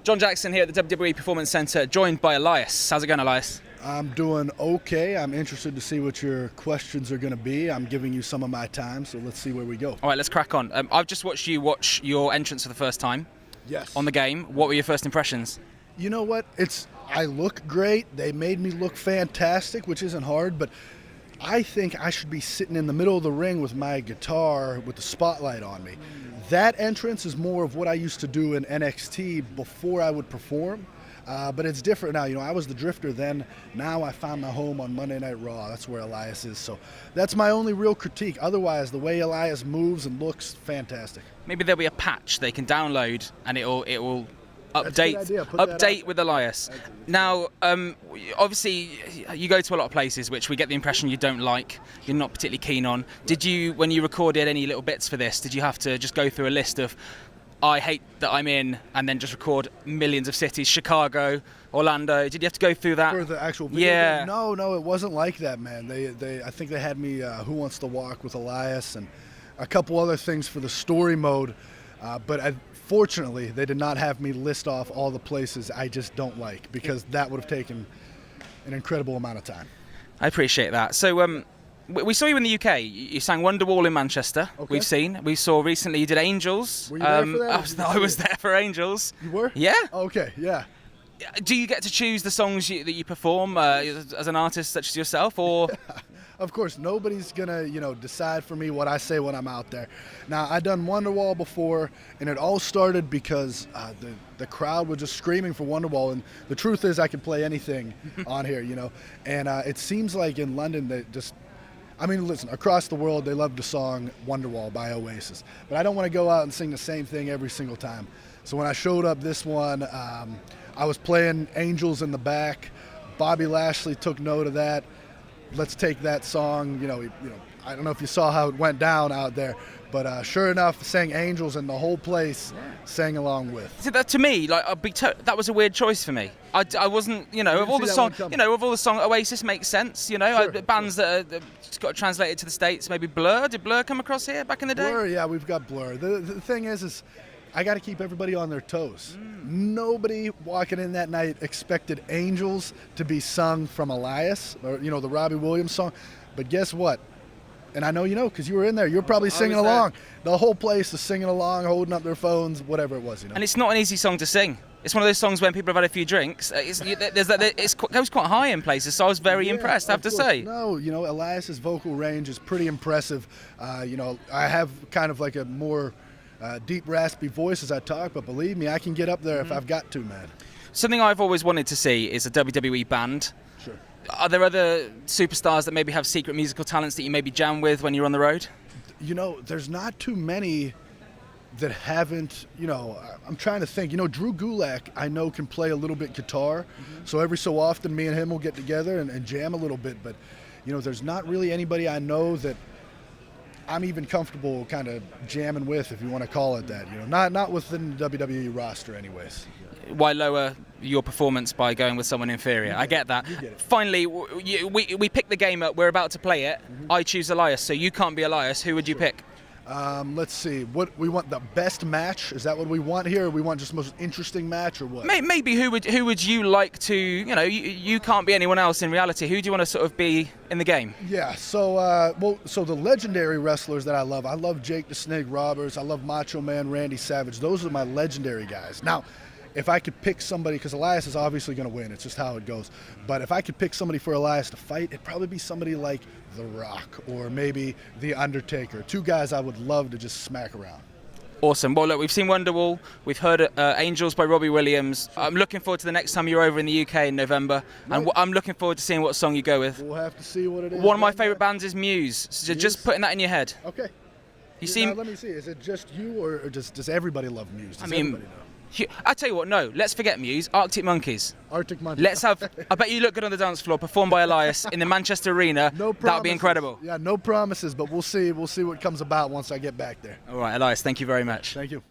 John Jackson here at the WWE Performance Center, joined by Elias. How's it going, Elias? I'm doing okay. I'm interested to see what your questions are going to be. I'm giving you some of my time, so let's see where we go. All right, let's crack on. I've just watched you watch your entrance for the first time. Yes. On the game. What were your first impressions? You know what? I look great. They made me look fantastic, which isn't hard, but I think I should be sitting in the middle of the ring with my guitar with the spotlight on me. That entrance is more of what I used to do in NXT before I would perform, but it's different now. You know, I was the Drifter then. Now I found my home on Monday Night Raw. That's where Elias is. So that's my only real critique. Otherwise, the way Elias moves and looks, fantastic. Maybe there'll be a patch they can download and it will update with Elias. Now, obviously, you go to a lot of places which we get the impression you don't like, you're not particularly keen on. Did you, when you recorded any little bits for this, did you have to just go through a list of, I hate that I'm in, and then just record millions of cities, Chicago, Orlando? Did you have to go through that? For the actual video? Yeah. No, it wasn't like that, man. I think they had me Who Wants to Walk with Elias and a couple other things for the story mode, but fortunately, they did not have me list off all the places I just don't like, because that would have taken an incredible amount of time. I appreciate that. So we saw you in the UK. You sang Wonderwall in Manchester. Okay. We've seen. We saw recently you did Angels. Were you there for that? I was there for Angels. You were? Yeah. Okay, yeah. Do you get to choose the songs that you perform as an artist such as yourself, or? Of course, nobody's gonna, decide for me what I say when I'm out there. Now, I done Wonderwall before, and it all started because the crowd was just screaming for Wonderwall, and the truth is I can play anything on here, And it seems like in London listen, across the world they love the song Wonderwall by Oasis, but I don't want to go out and sing the same thing every single time. So when I showed up this one, I was playing Angels in the back. Bobby Lashley took note of that. Let's take that song, I don't know if you saw how it went down out there, but sure enough, sang Angels and the whole place sang along with. See, that to me, that was a weird choice for me. I wasn't, of all the songs, Oasis makes sense, Sure. bands that got translated to the States, maybe Blur. Did Blur come across here back in the day? Blur, yeah, we've got Blur. The thing is I got to keep everybody on their toes. Nobody walking in that night expected Angels to be sung from Elias, or, the Robbie Williams song. But guess what? And I know you know because you were in there. You're probably singing along. The whole place is singing along, holding up their phones, whatever it was. And it's not an easy song to sing. It's one of those songs when people have had a few drinks. It goes quite high in places, so I was very impressed, I have to say. No, Elias's vocal range is pretty impressive. I have kind of like a more deep, raspy voice as I talk, but believe me, I can get up there if I've got to, man. Something I've always wanted to see is a WWE band. Sure. Are there other superstars that maybe have secret musical talents that you maybe jam with when you're on the road? There's not too many that haven't, I'm trying to think. Drew Gulak, I know, can play a little bit guitar, so every so often me and him will get together and jam a little bit, but, there's not really anybody I know that I'm even comfortable kind of jamming with, if you want to call it that. Not within the WWE roster anyways. Why lower your performance by going with someone inferior? I get that. You get it. Finally, we pick the game up. We're about to play it. I choose Elias, so you can't be Elias. Who would you pick? Let's see. What we want, the best match? Is that what we want here? Or we want just the most interesting match, or what? Maybe who would you like to? You can't be anyone else in reality. Who do you want to sort of be in the game? Yeah. So so the legendary wrestlers that I love Jake the Snake Roberts. I love Macho Man Randy Savage. Those are my legendary guys. Now, if I could pick somebody, because Elias is obviously going to win, it's just how it goes. But if I could pick somebody for Elias to fight, it'd probably be somebody like The Rock or maybe The Undertaker. Two guys I would love to just smack around. Awesome. Well, look, we've seen Wonderwall. We've heard Angels by Robbie Williams. I'm looking forward to the next time you're over in the UK in November. Right. And I'm looking forward to seeing what song you go with. We'll have to see what it is. One of my favourite bands is Muse. So just putting that in your head. Okay. Now, let me see. Is it just you, or does everybody love Muse? Everybody know? I tell you what, no, let's forget Muse. Arctic Monkeys. Arctic Monkeys. Let's have, I bet you look good on the dance floor, performed by Elias in the Manchester Arena. No promises. That would be incredible. Yeah, no promises, but we'll see what comes about once I get back there. All right, Elias, thank you very much. Thank you.